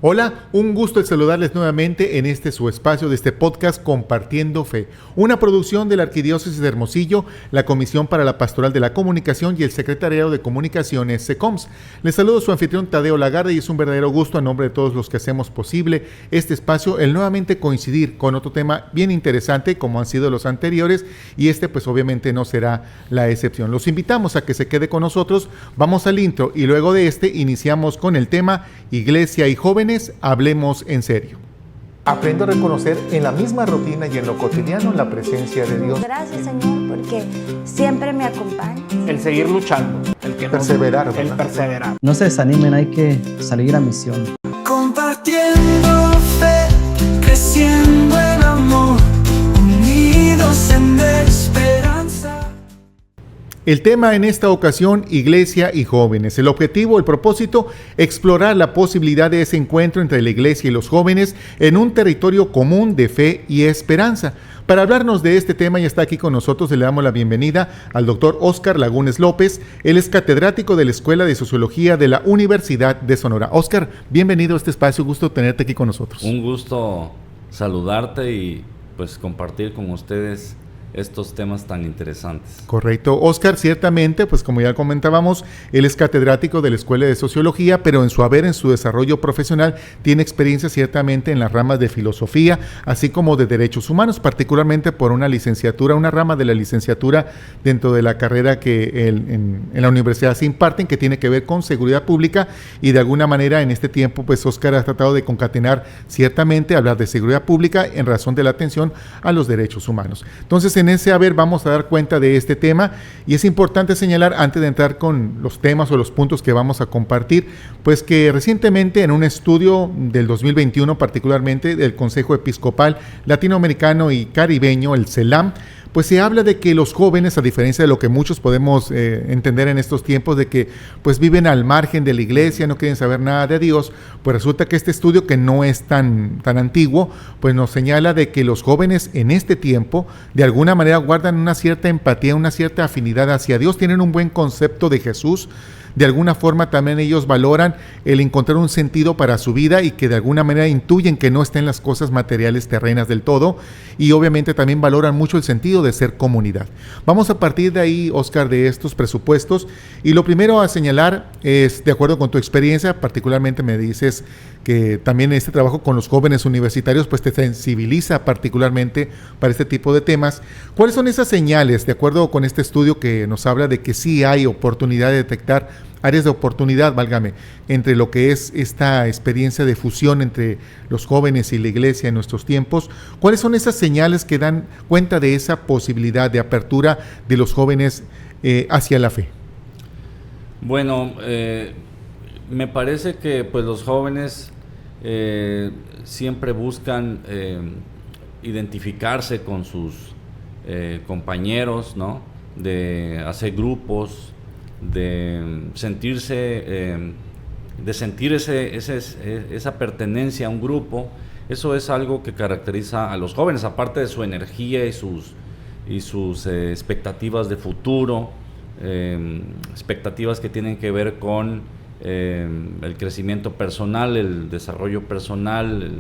Hola, un gusto el saludarles nuevamente en su espacio de este podcast Compartiendo Fe, una producción de la Arquidiócesis de Hermosillo, la Comisión para la Pastoral de la Comunicación y el Secretariado de Comunicaciones SECOMS. Les saludo su anfitrión Tadeo Lagarde y es un verdadero gusto a nombre de todos los que hacemos posible este espacio el nuevamente coincidir con otro tema bien interesante como han sido los anteriores y pues obviamente no será la excepción. Los invitamos a que se quede con nosotros, vamos al intro y luego de iniciamos con el tema Iglesia y Jóvenes. Hablemos en serio. Aprendo a reconocer en la misma rutina y en lo cotidiano la presencia de Dios. Gracias, Señor, porque siempre me acompaña. El seguir luchando, el que perseverar, el perseverar. No se desanimen, hay que salir a misión. Compartiendo fe, creciendo en amor, unidos en esperanza. El tema en esta ocasión, Iglesia y Jóvenes. El objetivo, el propósito, explorar la posibilidad de ese encuentro entre la Iglesia y los jóvenes en un territorio común de fe y esperanza. Para hablarnos de este tema y está aquí con nosotros, le damos la bienvenida al doctor Óscar Lagunes López. Él es catedrático de la Escuela de Sociología de la Universidad de Sonora. Óscar, bienvenido a este espacio, gusto tenerte aquí con nosotros. Un gusto saludarte y pues compartir con ustedes estos temas tan interesantes. Correcto. Óscar, ciertamente, pues como ya comentábamos, él es catedrático de la Escuela de Sociología, pero en su desarrollo profesional, tiene experiencia ciertamente en las ramas de filosofía, así como de derechos humanos, particularmente por una licenciatura, una rama de la licenciatura dentro de la carrera que en la universidad se imparten, que tiene que ver con seguridad pública, y de alguna manera en este tiempo, pues Óscar ha tratado de concatenar ciertamente, hablar de seguridad pública en razón de la atención a los derechos humanos. Entonces, en ese haber vamos a dar cuenta de este tema y es importante señalar antes de entrar con los temas o los puntos que vamos a compartir, pues que recientemente en un estudio del 2021 particularmente del Consejo Episcopal Latinoamericano y Caribeño, el CELAM, pues se habla de que los jóvenes, a diferencia de lo que muchos podemos entender en estos tiempos, de que pues viven al margen de la iglesia, no quieren saber nada de Dios, pues resulta que este estudio, que no es tan antiguo, pues nos señala de que los jóvenes en este tiempo, de alguna manera guardan una cierta empatía, una cierta afinidad hacia Dios, tienen un buen concepto de Jesús. De alguna forma también ellos valoran el encontrar un sentido para su vida y que de alguna manera intuyen que no estén las cosas materiales terrenas del todo y obviamente también valoran mucho el sentido de ser comunidad. Vamos a partir de ahí, Óscar, de estos presupuestos y lo primero a señalar es, de acuerdo con tu experiencia, particularmente me dices que también este trabajo con los jóvenes universitarios pues te sensibiliza particularmente para este tipo de temas. ¿Cuáles son esas señales, de acuerdo con este estudio que nos habla de que sí hay oportunidad de detectar áreas de oportunidad, válgame, entre lo que es esta experiencia de fusión entre los jóvenes y la iglesia en nuestros tiempos? ¿Cuáles son esas señales que dan cuenta de esa posibilidad de apertura de los jóvenes hacia la fe? Bueno, me parece que pues los jóvenes siempre buscan identificarse con sus compañeros, ¿no? De hacer grupos, de sentirse, esa pertenencia a un grupo. Eso es algo que caracteriza a los jóvenes, aparte de su energía y sus expectativas de futuro, expectativas que tienen que ver con el crecimiento personal, el desarrollo personal,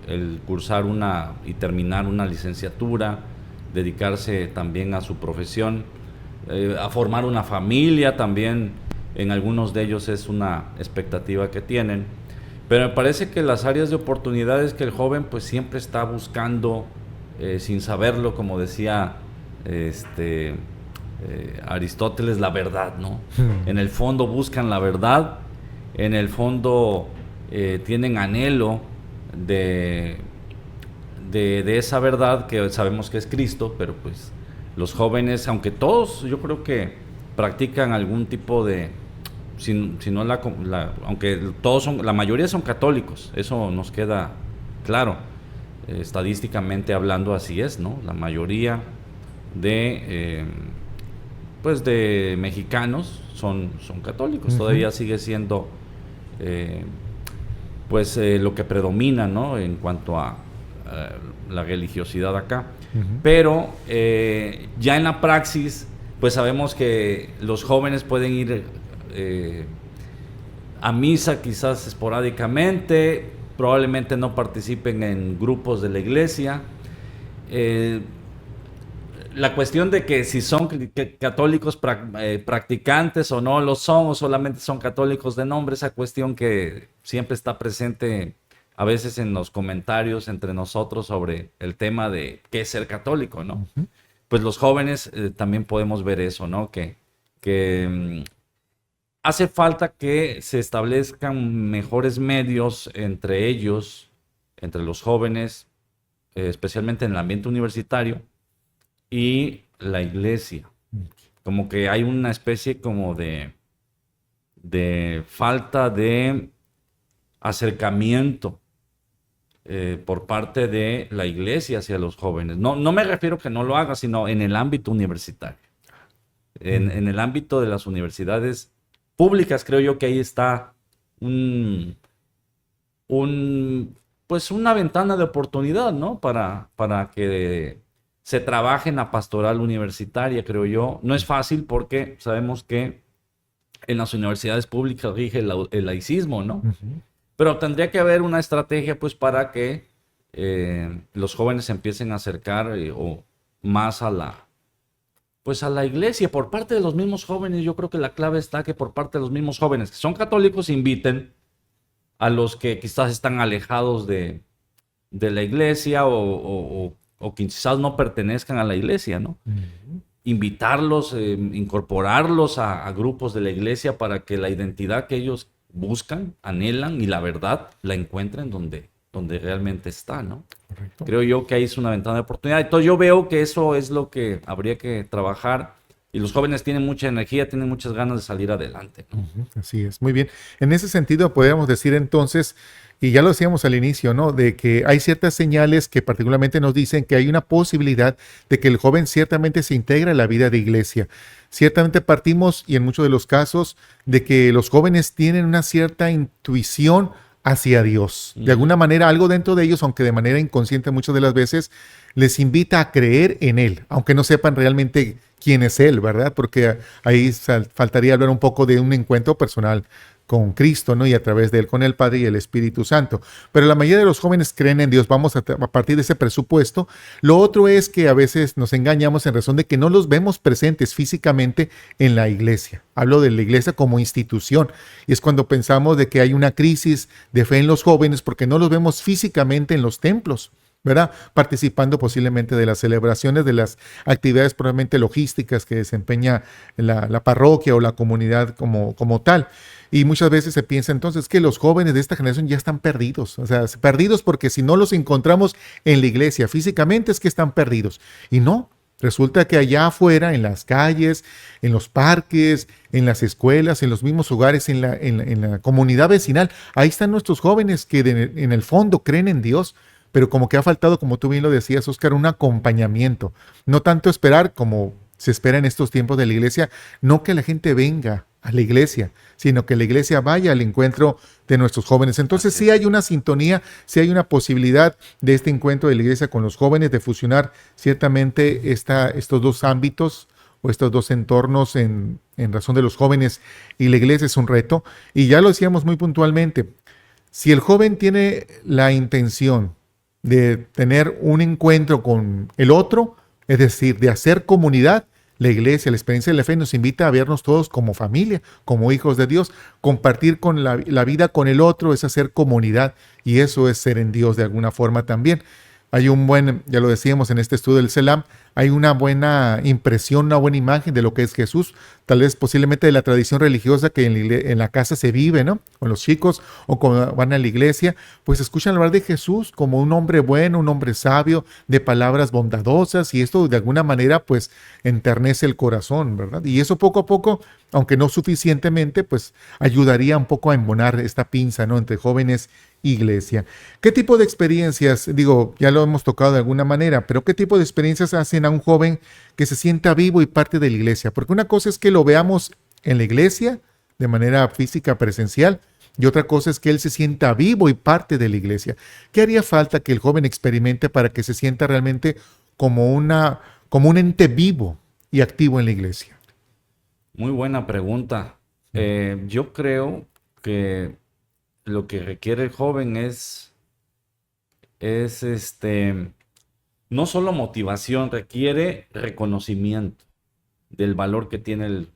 el cursar y terminar una licenciatura, dedicarse también a su profesión, a formar una familia también. En algunos de ellos es una expectativa que tienen, pero me parece que las áreas de oportunidades que el joven pues siempre está buscando, sin saberlo, como decía Aristóteles, la verdad, ¿no? En el fondo buscan la verdad, en el fondo tienen anhelo de esa verdad que sabemos que es Cristo, pero pues los jóvenes, aunque todos yo creo que practican algún tipo de, aunque todos la mayoría son católicos, eso nos queda claro, estadísticamente hablando así es, ¿no? La mayoría de mexicanos son católicos. Uh-huh. Todavía sigue siendo lo que predomina, ¿no? En cuanto a la religiosidad acá. Uh-huh. Pero ya en la praxis pues sabemos que los jóvenes pueden ir a misa quizás esporádicamente, probablemente no participen en grupos de la iglesia. La cuestión de que si son católicos practicantes o no lo son, o solamente son católicos de nombre, esa cuestión que siempre está presente a veces en los comentarios entre nosotros sobre el tema de qué es ser católico, ¿no? Uh-huh. Pues los jóvenes también podemos ver eso, ¿no? Que hace falta que se establezcan mejores medios entre ellos, entre los jóvenes, especialmente en el ambiente universitario, y la iglesia. Como que hay una especie como de falta de acercamiento por parte de la iglesia hacia los jóvenes. No me refiero que no lo haga, sino en el ámbito universitario. En el ámbito de las universidades públicas, creo yo que ahí está pues una ventana de oportunidad, ¿no? Para que se trabaje en la pastoral universitaria, creo yo. No es fácil porque sabemos que en las universidades públicas rige el laicismo, ¿no? Uh-huh. Pero tendría que haber una estrategia, pues, para que los jóvenes se empiecen a acercar o más a la iglesia, por parte de los mismos jóvenes. Yo creo que la clave está que por parte de los mismos jóvenes que son católicos inviten a los que quizás están alejados de la iglesia o quizás no pertenezcan a la iglesia, ¿no? Uh-huh. Invitarlos, incorporarlos a grupos de la iglesia para que la identidad que ellos buscan, anhelan y la verdad la encuentren donde realmente está, ¿no? Correcto. Creo yo que ahí es una ventana de oportunidad. Entonces yo veo que eso es lo que habría que trabajar y los jóvenes tienen mucha energía, tienen muchas ganas de salir adelante, ¿no? Uh-huh. Así es, muy bien. En ese sentido podríamos decir entonces, y ya lo decíamos al inicio, ¿no? De que hay ciertas señales que particularmente nos dicen que hay una posibilidad de que el joven ciertamente se integre a la vida de iglesia. Ciertamente partimos, y en muchos de los casos, de que los jóvenes tienen una cierta intuición hacia Dios. De alguna manera, algo dentro de ellos, aunque de manera inconsciente muchas de las veces, les invita a creer en Él, aunque no sepan realmente quién es Él, ¿verdad? Porque ahí faltaría hablar un poco de un encuentro personal con Cristo, ¿no? Y a través de Él, con el Padre y el Espíritu Santo. Pero la mayoría de los jóvenes creen en Dios. Vamos a partir de ese presupuesto. Lo otro es que a veces nos engañamos en razón de que no los vemos presentes físicamente en la iglesia. Hablo de la iglesia como institución. Y es cuando pensamos de que hay una crisis de fe en los jóvenes porque no los vemos físicamente en los templos, ¿verdad? Participando posiblemente de las celebraciones, de las actividades probablemente logísticas que desempeña la parroquia o la comunidad como tal. Y muchas veces se piensa entonces que los jóvenes de esta generación ya están perdidos. O sea, perdidos porque si no los encontramos en la iglesia físicamente es que están perdidos. Y no, resulta que allá afuera, en las calles, en los parques, en las escuelas, en los mismos hogares, en la comunidad vecinal, ahí están nuestros jóvenes que en el fondo creen en Dios. Pero como que ha faltado, como tú bien lo decías, Óscar, un acompañamiento. No tanto esperar como se espera en estos tiempos de la iglesia, no que la gente venga a la iglesia, sino que la iglesia vaya al encuentro de nuestros jóvenes. Entonces sí hay una sintonía, sí hay una posibilidad de este encuentro de la iglesia con los jóvenes, de fusionar ciertamente estos dos ámbitos o estos dos entornos en razón de los jóvenes y la iglesia es un reto. Y ya lo decíamos muy puntualmente, si el joven tiene la intención de tener un encuentro con el otro, es decir, de hacer comunidad, la iglesia, la experiencia de la fe nos invita a vernos todos como familia, como hijos de Dios. Compartir con la vida con el otro es hacer comunidad y eso es ser en Dios de alguna forma también. Hay ya lo decíamos en este estudio del CELAM, hay una buena impresión, una buena imagen de lo que es Jesús, tal vez posiblemente de la tradición religiosa que en la casa se vive, ¿no? Con los chicos o cuando van a la iglesia, pues escuchan hablar de Jesús como un hombre bueno, un hombre sabio, de palabras bondadosas y esto de alguna manera pues enternece el corazón, ¿verdad? Y eso poco a poco, aunque no suficientemente, pues ayudaría un poco a embonar esta pinza, ¿no? Entre jóvenes e iglesia. ¿Qué tipo de experiencias, ya lo hemos tocado de alguna manera, pero qué tipo de experiencias hacen a un joven que se sienta vivo y parte de la iglesia? Porque una cosa es que lo veamos en la iglesia de manera física, presencial, y otra cosa es que él se sienta vivo y parte de la iglesia. ¿Qué haría falta que el joven experimente para que se sienta realmente como un ente vivo y activo en la iglesia? Muy buena pregunta. Yo creo que requiere el joven es no solo motivación, requiere reconocimiento del valor que tienen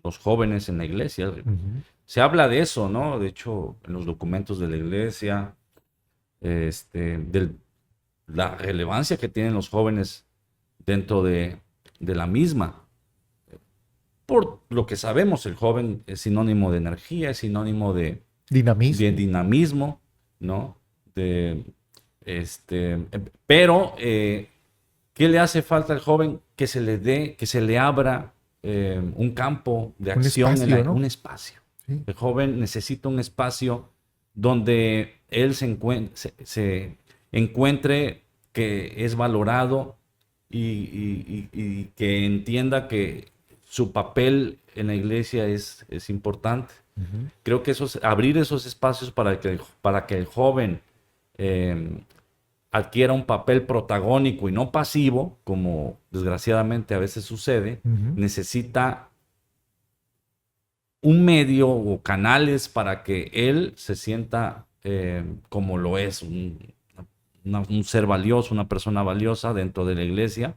los jóvenes en la iglesia. Se habla de eso, ¿no? De hecho, en los documentos de la iglesia, de la relevancia que tienen los jóvenes dentro de la misma. Por lo que sabemos, el joven es sinónimo de energía, es sinónimo de dinamismo, ¿no? Pero, ¿qué le hace falta al joven? Que se le abra un campo de acción, un espacio. Sí. El joven necesita un espacio donde él se encuentre que es valorado y que entienda que su papel en la iglesia es importante. Uh-huh. Creo que abrir esos espacios para que el joven adquiera un papel protagónico y no pasivo, como desgraciadamente a veces sucede, necesita un medio o canales para que él se sienta como lo es, un ser valioso, una persona valiosa dentro de la iglesia,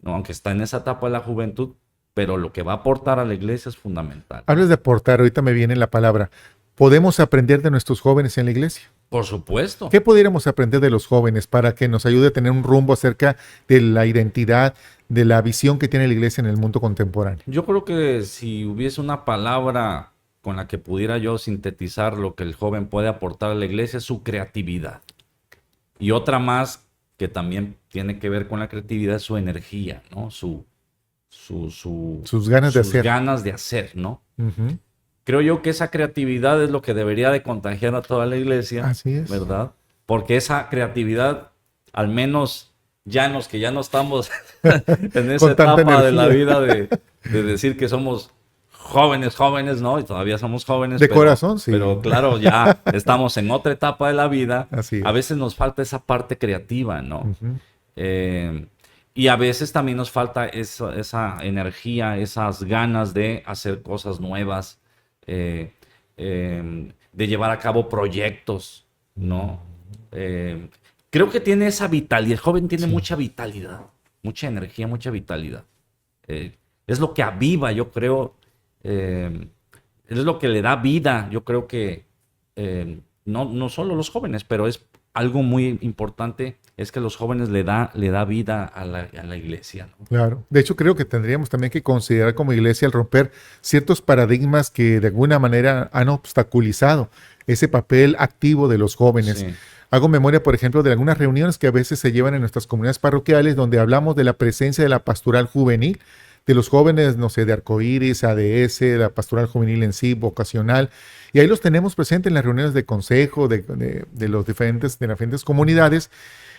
¿no? Aunque está en esa etapa de la juventud, pero lo que va a aportar a la iglesia es fundamental. Hablas de aportar, ahorita me viene la palabra. ¿Podemos aprender de nuestros jóvenes en la iglesia? Por supuesto. ¿Qué pudiéramos aprender de los jóvenes para que nos ayude a tener un rumbo acerca de la identidad, de la visión que tiene la iglesia en el mundo contemporáneo? Yo creo que si hubiese una palabra con la que pudiera yo sintetizar lo que el joven puede aportar a la iglesia, es su creatividad. Y otra más que también tiene que ver con la creatividad es su energía, ¿no? Sus ganas de hacer, ¿no? Uh-huh. Creo yo que esa creatividad es lo que debería de contagiar a toda la iglesia. Así es. ¿Verdad? Porque esa creatividad, al menos ya los que ya no estamos en esa etapa de la vida de decir que somos jóvenes, ¿no? Y todavía somos jóvenes. De corazón, sí. Pero claro, ya estamos en otra etapa de la vida. Así es. A veces nos falta esa parte creativa, ¿no? Uh-huh. Y a veces también nos falta esa energía, esas ganas de hacer cosas nuevas, de llevar a cabo proyectos, ¿no? Creo que tiene esa vitalidad. El joven tiene mucha vitalidad, mucha energía, mucha vitalidad. Es lo que aviva, yo creo. Es lo que le da vida. Yo creo que no solo los jóvenes, pero es algo muy importante, es que los jóvenes le da vida a la iglesia, ¿no? Claro. De hecho, creo que tendríamos también que considerar como iglesia el romper ciertos paradigmas que de alguna manera han obstaculizado ese papel activo de los jóvenes. Sí. Hago memoria, por ejemplo, de algunas reuniones que a veces se llevan en nuestras comunidades parroquiales donde hablamos de la presencia de la pastoral juvenil, de los jóvenes, no sé, de Arcoíris, ADS, la pastoral juvenil en sí, vocacional, y ahí los tenemos presentes en las reuniones de consejo de las diferentes comunidades,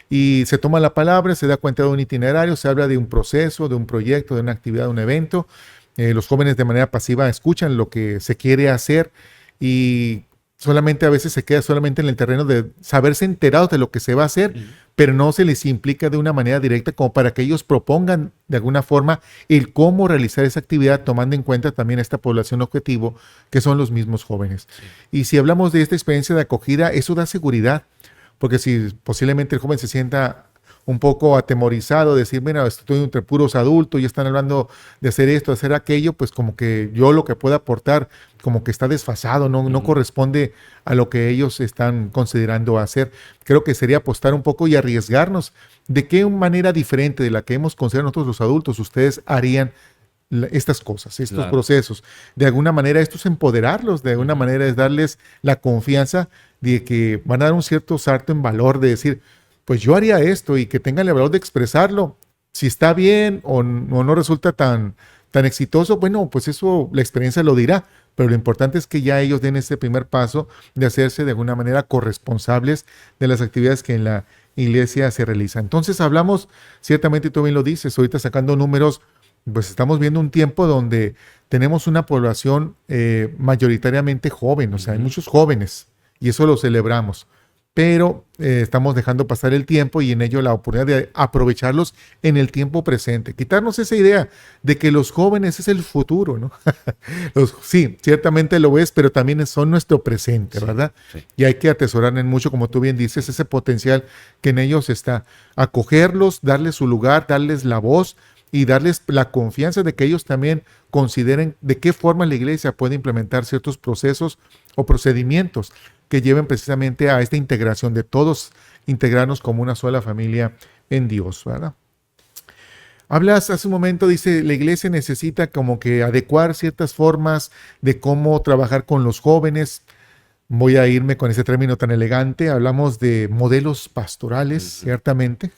y se toma la palabra, se da cuenta de un itinerario, se habla de un proceso, de un proyecto, de una actividad, de un evento. Los jóvenes de manera pasiva escuchan lo que se quiere hacer y solamente a veces se queda solamente en el terreno de saberse enterados de lo que se va a hacer, pero no se les implica de una manera directa como para que ellos propongan de alguna forma el cómo realizar esa actividad, tomando en cuenta también esta población objetivo, que son los mismos jóvenes. Sí. Y si hablamos de esta experiencia de acogida, eso da seguridad, porque si posiblemente el joven se sienta un poco atemorizado, decir, mira, estoy entre puros adultos y están hablando de hacer esto, hacer aquello, pues como que yo lo que pueda aportar como que está desfasado, no corresponde a lo que ellos están considerando hacer. Creo que sería apostar un poco y arriesgarnos. ¿De qué manera diferente de la que hemos considerado nosotros los adultos ustedes harían estas cosas, estos procesos? De alguna manera esto es empoderarlos, de alguna manera es darles la confianza de que van a dar un cierto salto en valor, de decir, pues yo haría esto, y que tengan el valor de expresarlo. Si está bien o no resulta tan exitoso, bueno, pues eso la experiencia lo dirá, pero lo importante es que ya ellos den ese primer paso de hacerse de alguna manera corresponsables de las actividades que en la iglesia se realizan. Entonces hablamos, ciertamente tú bien lo dices, ahorita sacando números, pues estamos viendo un tiempo donde tenemos una población mayoritariamente joven, o sea, hay muchos jóvenes, y eso lo celebramos. pero estamos dejando pasar el tiempo y en ello la oportunidad de aprovecharlos en el tiempo presente. Quitarnos esa idea de que los jóvenes es el futuro, ¿no? Sí, ciertamente lo es, pero también son nuestro presente, Sí, ¿verdad? sí. Y hay que atesorar en mucho, como tú bien dices, ese potencial que en ellos está. Acogerlos, darles su lugar, darles la voz y darles la confianza de que ellos también consideren de qué forma la iglesia puede implementar ciertos procesos o procedimientos que lleven precisamente a esta integración de todos, integrarnos como una sola familia en Dios, ¿verdad? Hablas hace un momento, dice, la iglesia necesita como que adecuar ciertas formas de cómo trabajar con los jóvenes. Voy a irme con ese término tan elegante. Hablamos de modelos pastorales, ciertamente,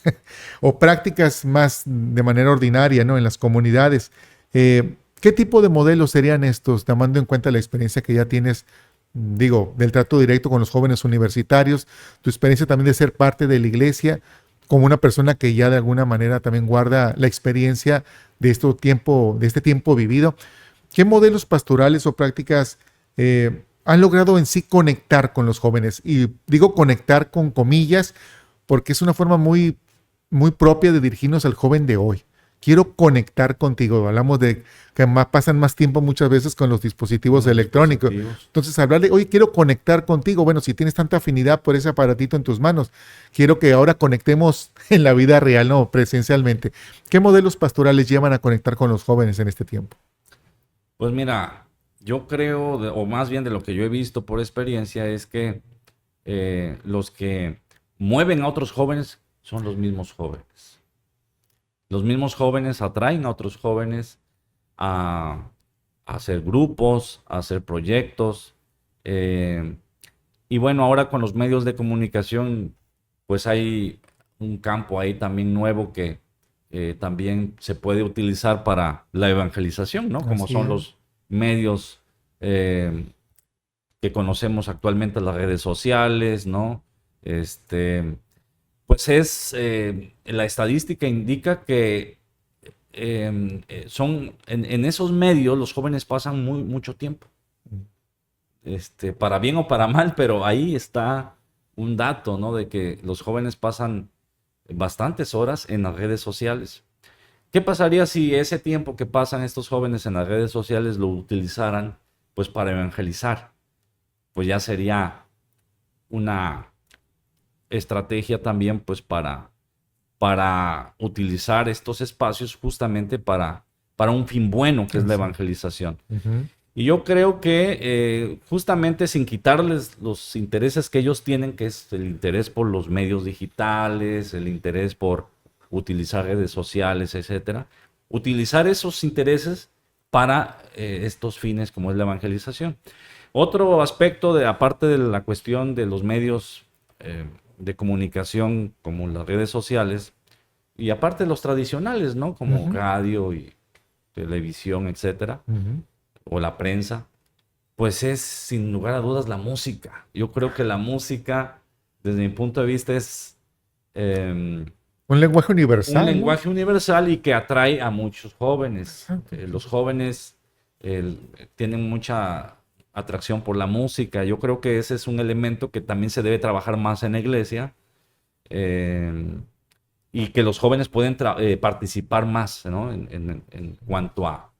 o prácticas más de manera ordinaria, ¿no? En las comunidades. ¿Qué tipo de modelos serían estos, tomando en cuenta la experiencia que ya tienes, digo, del trato directo con los jóvenes universitarios, tu experiencia también de ser parte de la iglesia, como una persona que ya de alguna manera también guarda la experiencia de este tiempo vivido? ¿Qué modelos pastorales o prácticas han logrado en sí conectar con los jóvenes? Y digo conectar con comillas, porque es una forma muy, muy propia de dirigirnos al joven de hoy. Quiero conectar contigo. Hablamos de que pasan más tiempo muchas veces con los dispositivos electrónicos. Entonces, hablar de, oye, quiero conectar contigo. Bueno, si tienes tanta afinidad por ese aparatito en tus manos, quiero que ahora conectemos en la vida real, no presencialmente. ¿Qué modelos pastorales llevan a conectar con los jóvenes en este tiempo? Pues mira, yo creo, o más bien de lo que yo he visto por experiencia, es que los que mueven a otros jóvenes son los mismos jóvenes. Los mismos jóvenes atraen a otros jóvenes a hacer grupos, a hacer proyectos. Y bueno, ahora con los medios de comunicación, pues hay un campo ahí también nuevo que también se puede utilizar para la evangelización, ¿no? Como Así son es. los medios que conocemos actualmente, las redes sociales, ¿no? Pues la estadística indica que en esos medios los jóvenes pasan mucho tiempo. Para bien o para mal, pero ahí está un dato, ¿no? De que los jóvenes pasan bastantes horas en las redes sociales. ¿Qué pasaría si ese tiempo que pasan estos jóvenes en las redes sociales lo utilizaran pues para evangelizar? Pues ya sería una estrategia también pues para utilizar estos espacios justamente para un fin bueno, que es la evangelización. Uh-huh. Y yo creo que justamente sin quitarles los intereses que ellos tienen, que es el interés por los medios digitales, el interés por utilizar redes sociales, etcétera, utilizar esos intereses para estos fines como es la evangelización. Otro aspecto, aparte de la cuestión de los medios de comunicación como las redes sociales, y aparte de los tradicionales, ¿no? Como radio y televisión, etcétera, o la prensa, pues es sin lugar a dudas la música. Yo creo que la música, desde mi punto de vista, es Un lenguaje universal. un ¿no? lenguaje universal y que atrae a muchos jóvenes. Los jóvenes tienen mucha atracción por la música. Yo creo que ese es un elemento que también se debe trabajar más en la iglesia, y que los jóvenes pueden participar más, ¿no? En cuanto a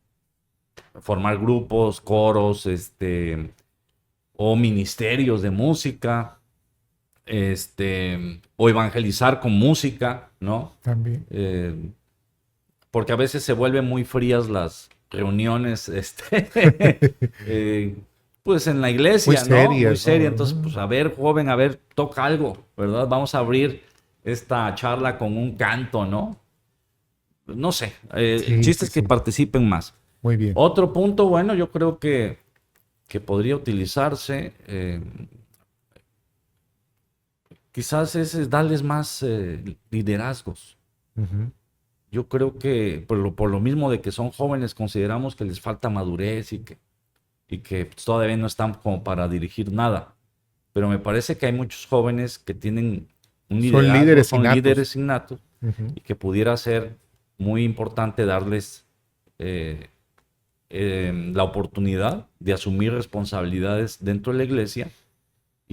formar grupos, coros, o ministerios de música, o evangelizar con música, ¿no? También. Porque a veces se vuelven muy frías las reuniones, pues en la iglesia, Muy serias, ¿no? Muy seria. ¿no? Entonces, pues a ver, joven, a ver, toca algo, ¿verdad? Vamos a abrir esta charla con un canto, ¿no? No sé, el chiste es que participen más. Muy bien. Otro punto, bueno, yo creo que podría utilizarse, quizás es darles más liderazgos. Uh-huh. Yo creo que por lo mismo de que son jóvenes, consideramos que les falta madurez y que todavía no están como para dirigir nada. Pero me parece que hay muchos jóvenes que tienen un liderazgo, son líderes innatos, y que pudiera ser muy importante darles la oportunidad de asumir responsabilidades dentro de la iglesia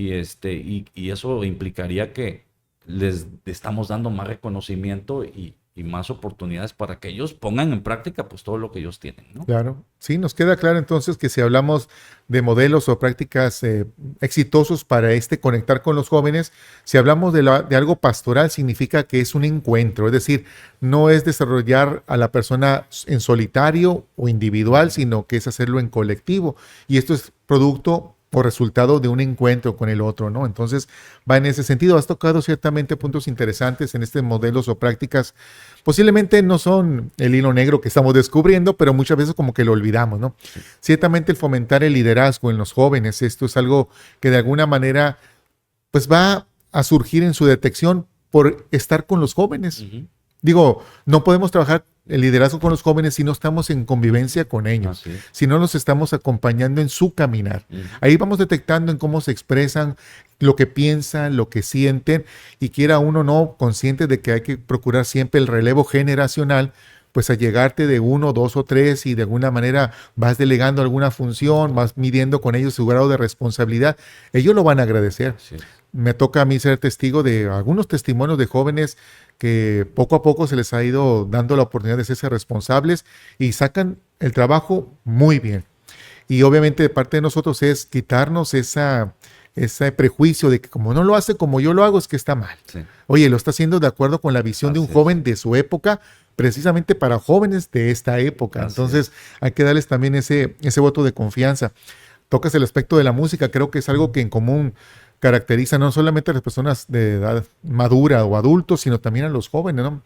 y eso implicaría que les estamos dando más reconocimiento y más oportunidades para que ellos pongan en práctica pues todo lo que ellos tienen, ¿no? Claro, sí, nos queda claro entonces que si hablamos de modelos o prácticas exitosos para conectar con los jóvenes, si hablamos de algo pastoral, significa que es un encuentro, es decir, no es desarrollar a la persona en solitario o individual, sino que es hacerlo en colectivo. Y esto es producto o resultado de un encuentro con el otro, ¿no? Entonces, va en ese sentido. Has tocado ciertamente puntos interesantes en estos modelos o prácticas. Posiblemente no son el hilo negro que estamos descubriendo, pero muchas veces como que lo olvidamos, ¿no? Ciertamente el fomentar el liderazgo en los jóvenes, esto es algo que de alguna manera, pues va a surgir en su detección por estar con los jóvenes. Ujú. Digo, no podemos trabajar el liderazgo con los jóvenes si no estamos en convivencia con ellos, Así es. si no los estamos acompañando en su caminar. Ujú. Ahí vamos detectando en cómo se expresan, lo que piensan, lo que sienten, y quiera uno o no, consciente de que hay que procurar siempre el relevo generacional, pues a llegarte de 1, 2 o 3 y de alguna manera vas delegando alguna función, vas midiendo con ellos su grado de responsabilidad, ellos lo van a agradecer. Así es. Me toca a mí ser testigo de algunos testimonios de jóvenes que poco a poco se les ha ido dando la oportunidad de ser responsables y sacan el trabajo muy bien. Y obviamente de parte de nosotros es quitarnos ese prejuicio de que como no lo hace como yo lo hago es que está mal. Sí. Oye, lo está haciendo de acuerdo con la visión de un Así es. joven de su época, precisamente para jóvenes de esta época. Así Entonces hay que darles también ese voto de confianza. Tocas el aspecto de la música, creo que es algo que en común caracteriza no solamente a las personas de edad madura o adultos, sino también a los jóvenes, ¿no?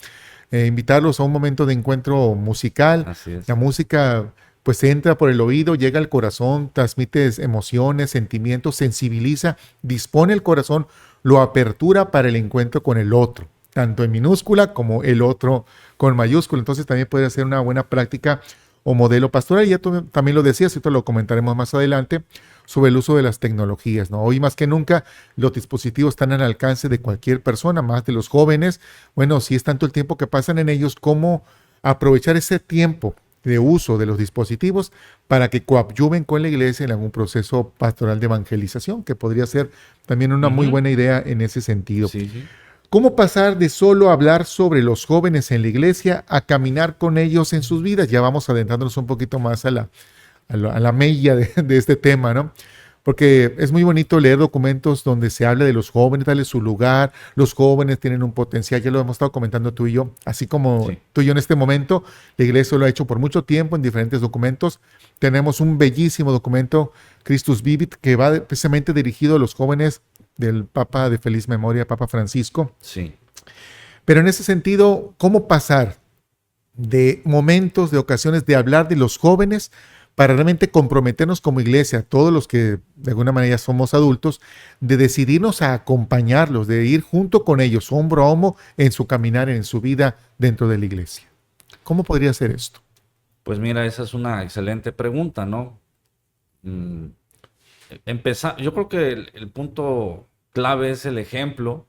Invitarlos a un momento de encuentro musical. Así es. La música pues entra por el oído, llega al corazón, transmite emociones, sentimientos, sensibiliza, dispone el corazón, lo apertura para el encuentro con el otro, tanto en minúscula como el otro con mayúscula. Entonces también puede ser una buena práctica o modelo pastoral. Y ya tú también lo decías, esto lo comentaremos más adelante, sobre el uso de las tecnologías, ¿no? Hoy más que nunca los dispositivos están al alcance de cualquier persona, más de los jóvenes. Bueno, si es tanto el tiempo que pasan en ellos, cómo aprovechar ese tiempo de uso de los dispositivos para que coadyuven con la iglesia en algún proceso pastoral de evangelización, que podría ser también una muy buena idea en ese sentido. Sí, sí. ¿Cómo pasar de solo hablar sobre los jóvenes en la iglesia a caminar con ellos en sus vidas? Ya vamos adentrándonos un poquito más a la mella de este tema, ¿no? Porque es muy bonito leer documentos donde se habla de los jóvenes, darles su lugar, los jóvenes tienen un potencial, ya lo hemos estado comentando tú y yo, así como Sí. tú y yo en este momento, la iglesia lo ha hecho por mucho tiempo en diferentes documentos. Tenemos un bellísimo documento, Christus Vivit, que va precisamente dirigido a los jóvenes del Papa de feliz memoria, Papa Francisco. Sí. Pero en ese sentido, ¿cómo pasar de momentos, de ocasiones de hablar de los jóvenes para realmente comprometernos como iglesia, todos los que de alguna manera somos adultos, de decidirnos a acompañarlos, de ir junto con ellos, hombro a hombro, en su caminar, en su vida dentro de la iglesia? ¿Cómo podría ser esto? Pues mira, esa es una excelente pregunta, ¿no? Empezar, yo creo que el punto clave es el ejemplo.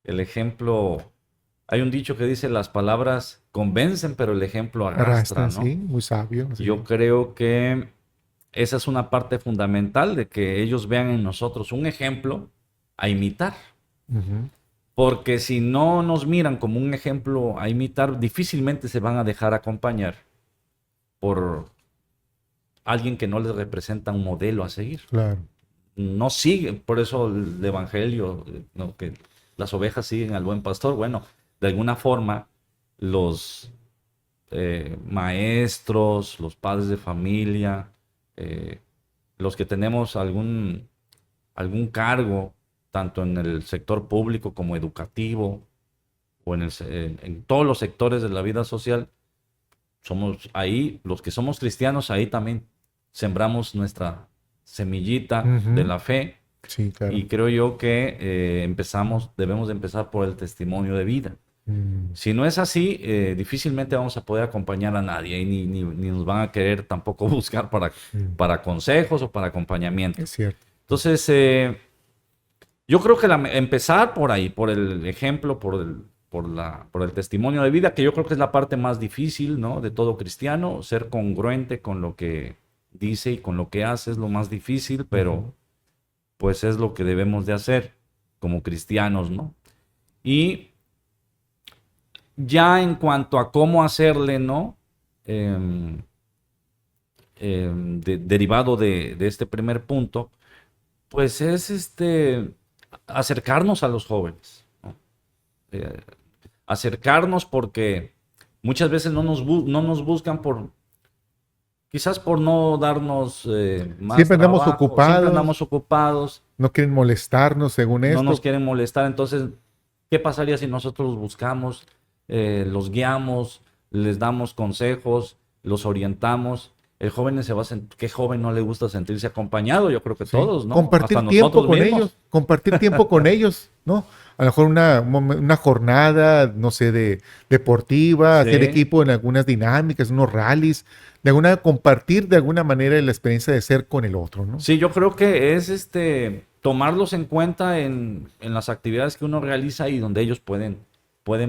El ejemplo, hay un dicho que dice, las palabras convencen, pero el ejemplo arrastra, ¿no? Sí, muy sabio. Sí. Yo creo que esa es una parte fundamental de que ellos vean en nosotros un ejemplo a imitar. Ujú. Porque si no nos miran como un ejemplo a imitar, difícilmente se van a dejar acompañar por alguien que no les representa un modelo a seguir. Claro. No sigue, por eso el evangelio, ¿no? Que las ovejas siguen al buen pastor. Bueno, de alguna forma, los maestros, los padres de familia, los que tenemos algún cargo, tanto en el sector público como educativo, o en todos los sectores de la vida social, somos ahí, los que somos cristianos, ahí también sembramos nuestra semillita Ujú. de la fe. Sí, claro. Y creo yo que debemos de empezar por el testimonio de vida. Si no es así, difícilmente vamos a poder acompañar a nadie y ni nos van a querer tampoco buscar para consejos o para acompañamiento. Es cierto. Entonces, yo creo que empezar por ahí, por el ejemplo, por el testimonio de vida, que yo creo que es la parte más difícil, ¿no? De todo cristiano, ser congruente con lo que dice y con lo que hace es lo más difícil, pero pues es lo que debemos de hacer como cristianos, ¿no? Y ya en cuanto a cómo hacerle, ¿no? Derivado de este primer punto, pues es acercarnos a los jóvenes, ¿no? Acercarnos porque muchas veces no nos buscan quizás por no darnos más Siempre andamos trabajo, ocupados. siempre andamos ocupados, No quieren molestarnos según esto. no nos quieren molestar. Entonces, ¿qué pasaría si nosotros los buscamos, los guiamos, les damos consejos, los orientamos? El joven se va a sentir, ¿qué joven no le gusta sentirse acompañado? Yo creo que todos, ¿no? Compartir Hasta tiempo nosotros con mismos. ellos, compartir tiempo con ellos, ¿no? A lo mejor una jornada, no sé, deportiva, Sí. hacer equipo en algunas dinámicas, unos rallies, compartir de alguna manera la experiencia de ser con el otro, ¿no? Sí, yo creo que es tomarlos en cuenta en las actividades que uno realiza y donde ellos pueden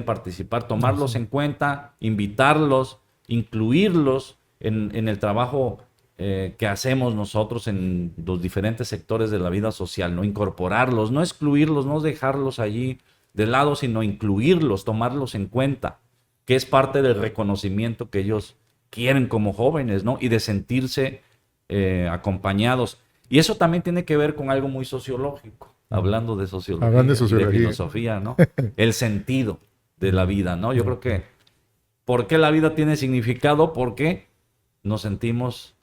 participar, tomarlos en cuenta, invitarlos, incluirlos en el trabajo que hacemos nosotros en los diferentes sectores de la vida social, ¿no? Incorporarlos, no excluirlos, no dejarlos allí de lado, sino incluirlos, tomarlos en cuenta, que es parte del reconocimiento que ellos quieren como jóvenes, ¿no? Y de sentirse acompañados. Y eso también tiene que ver con algo muy sociológico, hablando de sociología, Hablando de y sociología. de filosofía, ¿no? El sentido de la vida, ¿no? Yo creo que, ¿por qué la vida tiene significado? Porque nos sentimos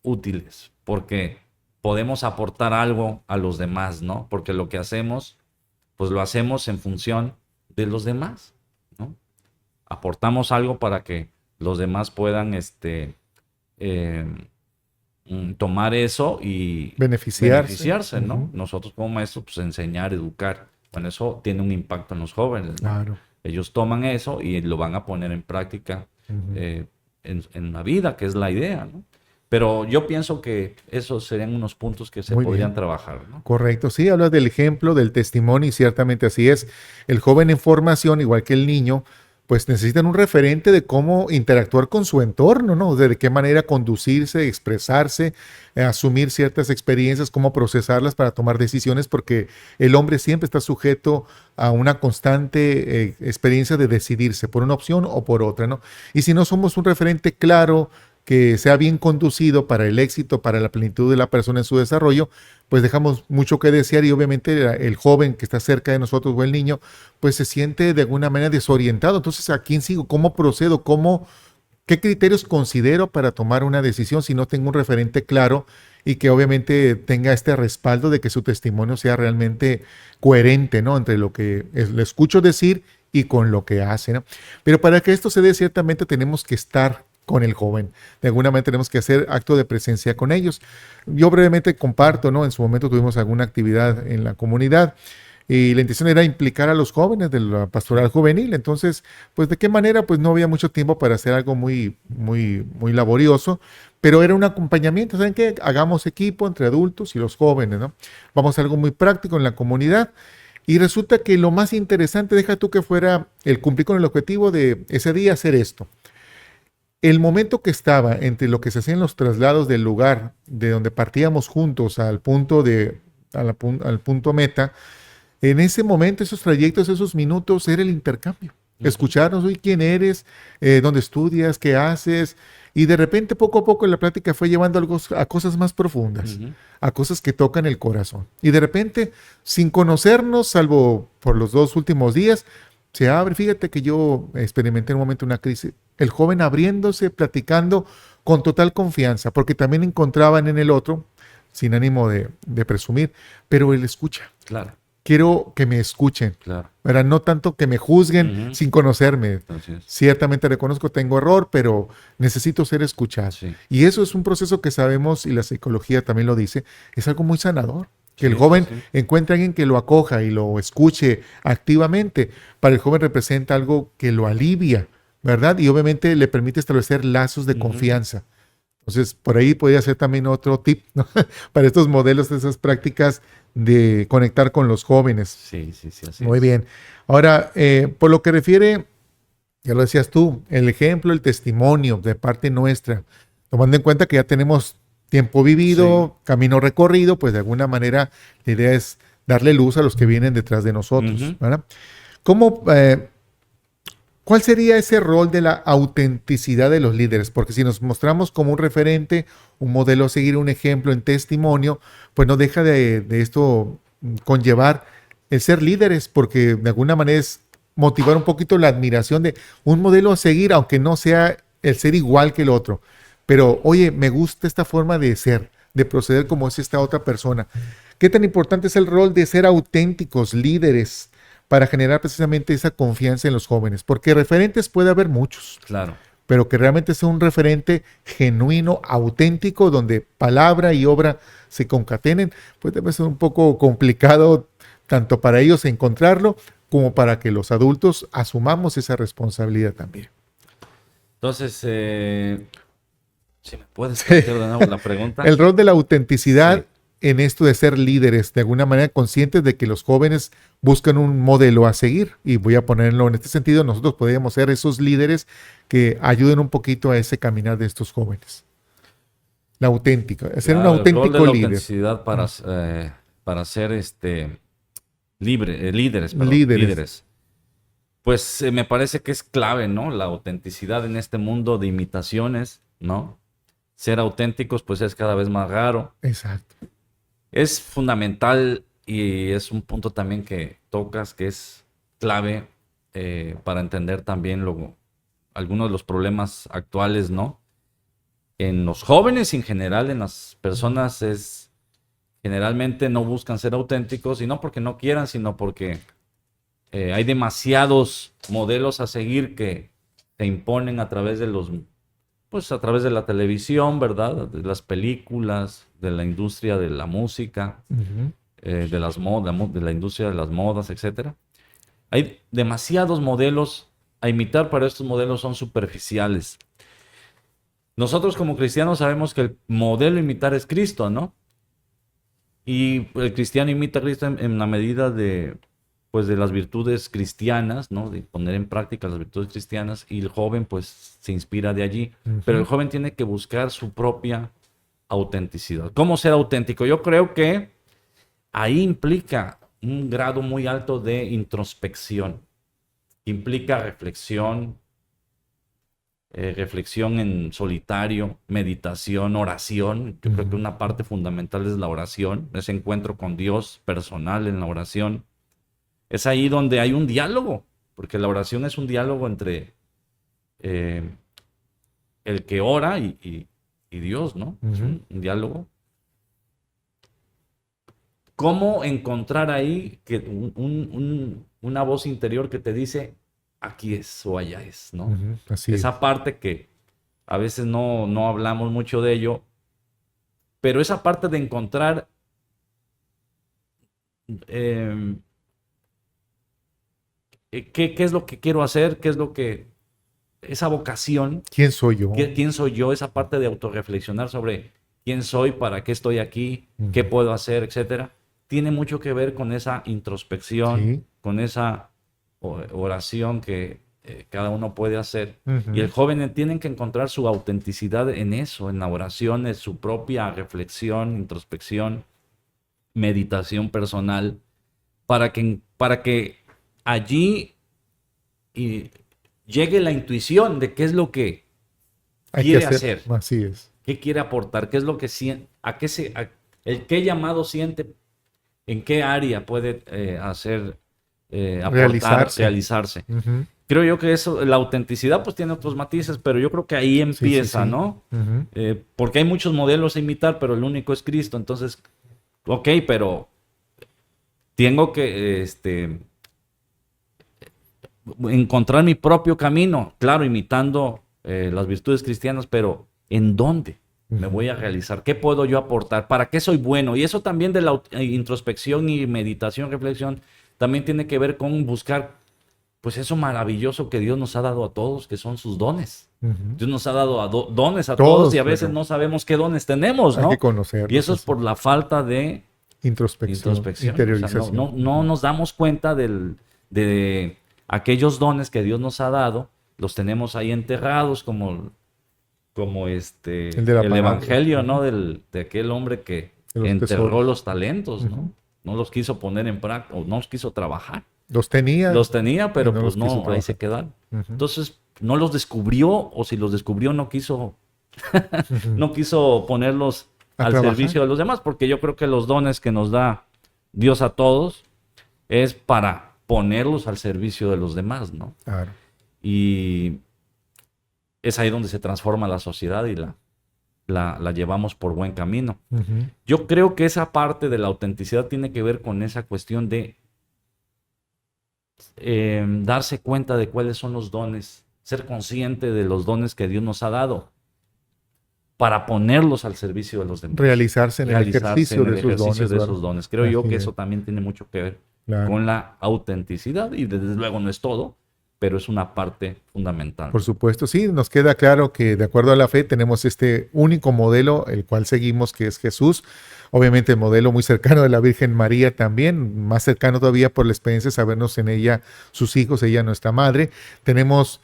útiles, porque podemos aportar algo a los demás, ¿no? Porque lo que hacemos, pues lo hacemos en función de los demás, ¿no? Aportamos algo para que los demás puedan tomar eso y beneficiarse, ¿no? Ujú. Nosotros como maestros, pues enseñar, educar. Bueno, eso tiene un impacto en los jóvenes, ¿no? Claro. Ellos toman eso y lo van a poner en práctica en la vida, que es la idea, ¿no? Pero yo pienso que esos serían unos puntos que se Muy podrían bien. trabajar, ¿no? Correcto, sí, hablas del ejemplo, del testimonio y ciertamente así es. El joven en formación, igual que el niño, pues necesitan un referente de cómo interactuar con su entorno, ¿no? De qué manera conducirse, expresarse, asumir ciertas experiencias, cómo procesarlas para tomar decisiones, porque el hombre siempre está sujeto a una constante experiencia de decidirse por una opción o por otra, ¿no? Y si no somos un referente claro, que sea bien conducido para el éxito, para la plenitud de la persona en su desarrollo, pues dejamos mucho que desear y obviamente el joven que está cerca de nosotros o el niño, pues se siente de alguna manera desorientado. Entonces, ¿a quién sigo? ¿Cómo procedo? ¿Qué criterios considero para tomar una decisión si no tengo un referente claro y que obviamente tenga este respaldo de que su testimonio sea realmente coherente, ¿no? Entre lo que le escucho decir y con lo que hace, ¿no? Pero para que esto se dé, ciertamente tenemos que estar con el joven. De alguna manera tenemos que hacer acto de presencia con ellos. Yo brevemente comparto, ¿no? En su momento tuvimos alguna actividad en la comunidad y la intención era implicar a los jóvenes de la pastoral juvenil. Entonces, pues de qué manera, pues no había mucho tiempo para hacer algo muy laborioso, pero era un acompañamiento. ¿Saben qué? Hagamos equipo entre adultos y los jóvenes, ¿no? Vamos a hacer algo muy práctico en la comunidad. Y resulta que lo más interesante, deja tú que fuera el cumplir con el objetivo de ese día hacer esto. El momento que estaba entre lo que se hacían los traslados del lugar de donde partíamos juntos al punto al punto meta, en ese momento, esos trayectos, esos minutos, era el intercambio. Escucharnos, oye, ¿quién eres? ¿Dónde estudias? ¿Qué haces? Y de repente, poco a poco, la plática fue llevando a cosas más profundas, a cosas que tocan el corazón. Y de repente, sin conocernos, salvo por los 2 últimos días, se abre. Fíjate que yo experimenté en un momento una crisis. El joven abriéndose, platicando con total confianza, porque también encontraban en el otro, sin ánimo de presumir, pero él escucha. Claro, Quiero que me escuchen, claro. ¿verdad? No tanto que me juzguen sin conocerme. Así es. Ciertamente reconozco, tengo error, pero necesito ser escuchado. Sí. Y eso es un proceso que sabemos, y la psicología también lo dice, es algo muy sanador. Que el Sí, joven sí. encuentre a alguien que lo acoja y lo escuche activamente. Para el joven representa algo que lo alivia, ¿verdad? Y obviamente le permite establecer lazos de confianza. Entonces, por ahí podría ser también otro tip, ¿no? Para estos modelos, de esas prácticas de conectar con los jóvenes. Sí, así Muy es. bien. Ahora, por lo que refiere, ya lo decías tú, el ejemplo, el testimonio de parte nuestra, tomando en cuenta que ya tenemos tiempo vivido, camino recorrido, pues de alguna manera la idea es darle luz a los que vienen detrás de nosotros, Ujú. ¿verdad? ¿Cuál sería ese rol de la autenticidad de los líderes? Porque si nos mostramos como un referente, un modelo a seguir, un ejemplo en testimonio, pues no deja de esto conllevar el ser líderes, porque de alguna manera es motivar un poquito la admiración de un modelo a seguir, aunque no sea el ser igual que el otro. Pero, oye, me gusta esta forma de ser, de proceder como es esta otra persona. ¿Qué tan importante es el rol de ser auténticos, líderes, para generar precisamente esa confianza en los jóvenes? Porque referentes puede haber muchos, Claro. pero que realmente sea un referente genuino, auténtico, donde palabra y obra se concatenen, pues debe ser un poco complicado tanto para ellos encontrarlo, como para que los adultos asumamos esa responsabilidad también. Entonces, si me puedes repetir de nuevo la pregunta. El rol de la autenticidad Sí. en esto de ser líderes, de alguna manera conscientes de que los jóvenes buscan un modelo a seguir. Y voy a ponerlo en este sentido, nosotros podríamos ser esos líderes que ayuden un poquito a ese caminar de estos jóvenes. La auténtica, ser un Claro, el rol de auténtico la líder. autenticidad para ser líderes, perdón, Líderes. líderes. Pues me parece que es clave, ¿no? La autenticidad en este mundo de imitaciones, ¿no? Ser auténticos, pues es cada vez más raro. Exacto. Es fundamental y es un punto también que tocas que es clave para entender también algunos de los problemas actuales, ¿no? En los jóvenes y en general en las personas generalmente no buscan ser auténticos y no porque no quieran, sino porque hay demasiados modelos a seguir que se imponen a través de a través de la televisión, ¿verdad? De las películas, de la industria de la música, Ujú. de las modas, de la industria de las modas, etcétera. Hay demasiados modelos a imitar, pero estos modelos son superficiales. Nosotros como cristianos sabemos que el modelo a imitar es Cristo, ¿no? Y el cristiano imita a Cristo en la medida de las virtudes cristianas, ¿no? De poner en práctica las virtudes cristianas, y el joven pues se inspira de allí. Ujú. Pero el joven tiene que buscar su propia autenticidad. ¿Cómo ser auténtico? Yo creo que ahí implica un grado muy alto de introspección. Implica reflexión en solitario, meditación, oración. Yo creo que una parte fundamental es la oración, ese encuentro con Dios personal en la oración. Es ahí donde hay un diálogo, porque la oración es un diálogo entre el que ora y Dios, ¿no? Es un diálogo. ¿Cómo encontrar ahí una voz interior que te dice, aquí es o allá es, ¿no? Ujú. Así es. Esa parte que a veces no hablamos mucho de ello, pero esa parte de encontrar qué es lo que quiero hacer, qué es lo que, esa vocación, ¿Quién soy yo? quién soy yo, esa parte de autorreflexionar sobre quién soy, para qué estoy aquí, qué Ujú. puedo hacer, etcétera, tiene mucho que ver con esa introspección, Sí. con esa oración que cada uno puede hacer. Ujú. Y el joven tiene que encontrar su autenticidad en eso, en la oración, en su propia reflexión, introspección, meditación personal, para que allí llegue la intuición de qué es lo que Hay que quiere hacer, Así es. qué quiere aportar, qué es lo que siente, el qué llamado siente, en qué área puede aportar, realizarse. Ujú. Creo yo que eso, la autenticidad pues tiene otros matices, pero yo creo que ahí empieza, sí. ¿no? Ujú. Porque hay muchos modelos a imitar, pero el único es Cristo. Entonces, ok, pero tengo que encontrar mi propio camino, claro, imitando las virtudes cristianas, pero ¿en dónde me voy a realizar? ¿Qué puedo yo aportar? ¿Para qué soy bueno? Y eso también de la introspección y meditación, reflexión, también tiene que ver con buscar pues eso maravilloso que Dios nos ha dado a todos, que son sus dones. Ujú. Dios nos ha dado dones a Todos, todos y a veces pero no sabemos qué dones tenemos, Hay ¿no? que conocerlos, Y eso es así. por la falta de Introspección, introspección. O sea, interiorización. no nos damos cuenta de aquellos dones que Dios nos ha dado, los tenemos ahí enterrados como El de la el parábola. evangelio, ¿no? De aquel hombre que De los enterró tesoros. los talentos, ¿no? Ujú. No los quiso poner en práctica, o no los quiso trabajar. Los tenía. Los tenía, pero y no pues los quiso no, ahí trabajar. se quedaron. Ujú. Entonces, no los descubrió, o si los descubrió, no quiso Ujú. no quiso ponerlos A al trabajar. servicio de los demás, porque yo creo que los dones que nos da Dios a todos es para ponerlos al servicio de los demás, ¿no? Claro. Y es ahí donde se transforma la sociedad y la llevamos por buen camino. Ujú. Yo creo que esa parte de la autenticidad tiene que ver con esa cuestión de darse cuenta de cuáles son los dones, ser consciente de los dones que Dios nos ha dado para ponerlos al servicio de los demás. Realizarse en el Realizarse ejercicio en el de esos ejercicio dones. de ¿verdad? esos dones. Creo yo Así que es. eso también tiene mucho que ver Claro. con la autenticidad y desde luego no es todo, pero es una parte fundamental. Por supuesto, sí, nos queda claro que de acuerdo a la fe tenemos este único modelo, el cual seguimos, que es Jesús. Obviamente el modelo muy cercano de la Virgen María también, más cercano todavía por la experiencia de sabernos en ella sus hijos, ella nuestra madre. Tenemos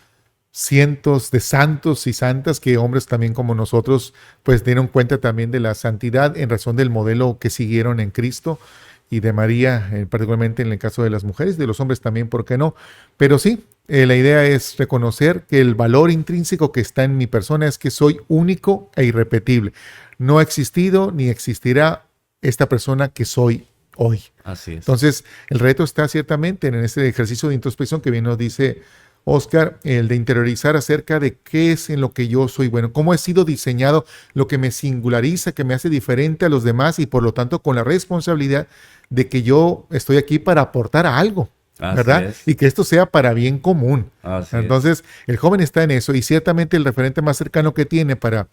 cientos de santos y santas que hombres también como nosotros pues dieron cuenta también de la santidad en razón del modelo que siguieron en Cristo y de María, particularmente en el caso de las mujeres, de los hombres también, ¿por qué no? Pero sí, la idea es reconocer que el valor intrínseco que está en mi persona es que soy único e irrepetible. No ha existido ni existirá esta persona que soy hoy. Así es. Entonces, el reto está ciertamente en ese ejercicio de introspección que bien nos dice Oscar, el de interiorizar acerca de qué es en lo que yo soy bueno, cómo he sido diseñado, lo que me singulariza, que me hace diferente a los demás y por lo tanto con la responsabilidad de que yo estoy aquí para aportar a algo, Así ¿verdad? es. Y que esto sea para bien común. Así es. Entonces, el joven está en eso y ciertamente el referente más cercano que tiene para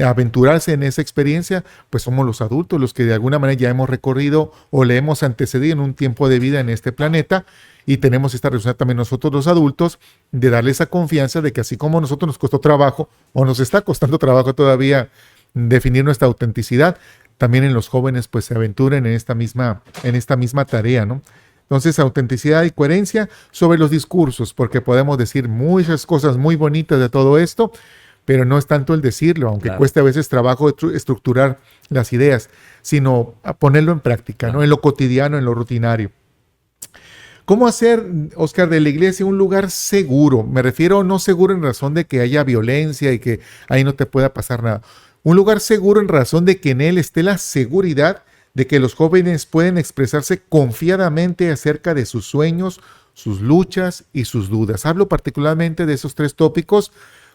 aventurarse en esa experiencia, pues somos los adultos, los que de alguna manera ya hemos recorrido o le hemos antecedido en un tiempo de vida en este planeta y tenemos esta responsabilidad también nosotros los adultos de darle esa confianza de que así como a nosotros nos costó trabajo o nos está costando trabajo todavía definir nuestra autenticidad, también en los jóvenes pues se aventuren en esta misma tarea, ¿no? Entonces, autenticidad y coherencia sobre los discursos, porque podemos decir muchas cosas muy bonitas de todo esto, pero no es tanto el decirlo, aunque Claro. cueste a veces trabajo estructurar las ideas, sino a ponerlo en práctica, ¿no? En lo cotidiano, en lo rutinario. ¿Cómo hacer, Oscar, de la iglesia un lugar seguro? Me refiero no seguro en razón de que haya violencia y que ahí no te pueda pasar nada. Un lugar seguro en razón de que en él esté la seguridad de que los jóvenes pueden expresarse confiadamente acerca de sus sueños, sus luchas y sus dudas. Hablo particularmente de esos tres tópicos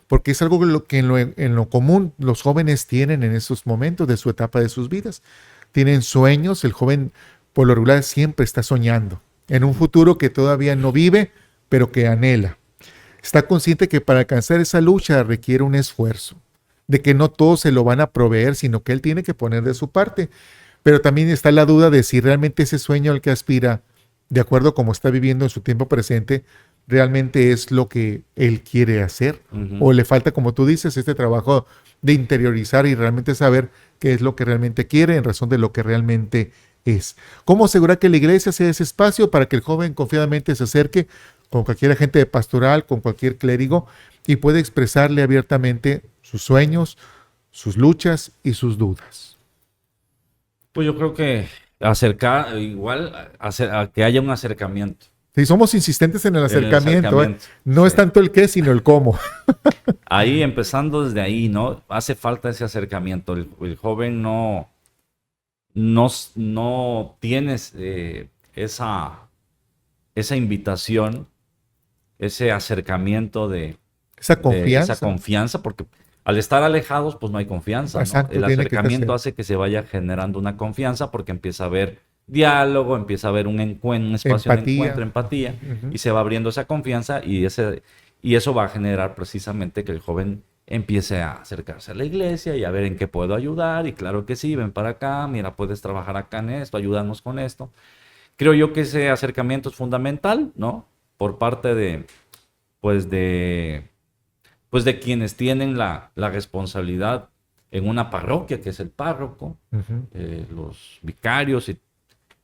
porque es algo que en lo común los jóvenes tienen en esos momentos de su etapa de sus vidas. Tienen sueños, el joven por lo regular siempre está soñando en un futuro que todavía no vive, pero que anhela. Está consciente que para alcanzar esa lucha requiere un esfuerzo, de que no todos se lo van a proveer, sino que él tiene que poner de su parte. Pero también está la duda de si realmente ese sueño al que aspira, de acuerdo a cómo está viviendo en su tiempo presente, realmente es lo que él quiere hacer. O le falta, como tú dices, este trabajo de interiorizar y realmente saber qué es lo que realmente quiere en razón de lo que realmente es. ¿Cómo asegurar que la iglesia sea ese espacio para que el joven confiadamente se acerque con cualquier agente de pastoral, con cualquier clérigo y pueda expresarle abiertamente sus sueños, sus luchas y sus dudas? Pues yo creo que a que haya un acercamiento. Sí, somos insistentes en el acercamiento, acercamiento, no es sí. tanto el qué, sino el cómo. Ahí, empezando desde ahí, ¿no? Hace falta ese acercamiento. El joven no tiene esa invitación, ese acercamiento Esa de confianza. esa confianza, porque al estar alejados, pues no hay confianza, ¿no? Exacto, El tiene que acercamiento ser. hace que se vaya generando una confianza porque empieza a haber diálogo, empieza a haber un encuentro, un espacio Empatía. de encuentro, empatía, Ujú. y se va abriendo esa confianza y eso va a generar precisamente que el joven empiece a acercarse a la iglesia y a ver en qué puedo ayudar, y claro que sí, ven para acá, mira, puedes trabajar acá en esto, ayúdanos con esto. Creo yo que ese acercamiento es fundamental, ¿no? Por parte de quienes tienen la responsabilidad en una parroquia, que es el párroco, Ujú. los vicarios y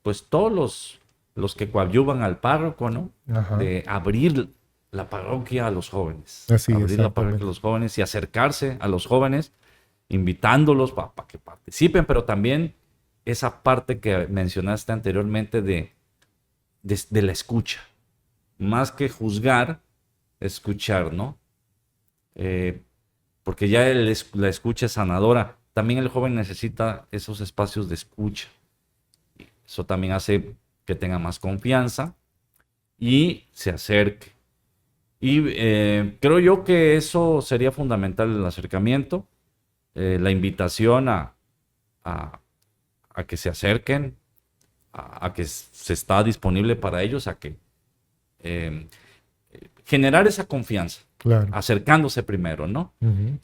pues todos los que coadyuvan al párroco, ¿no? Ajá. De abrir la parroquia a los jóvenes. Así, abrir la parroquia exactamente. a los jóvenes y acercarse a los jóvenes, invitándolos para que participen, pero también esa parte que mencionaste anteriormente de la escucha. Más que juzgar, escuchar, ¿no? Porque ya la escucha es sanadora. También el joven necesita esos espacios de escucha. Eso también hace que tenga más confianza y se acerque. Y creo yo que eso sería fundamental, el acercamiento, la invitación a que se acerquen, a que se está disponible para ellos, a que generar esa confianza, Claro. acercándose primero, ¿no? Ujú.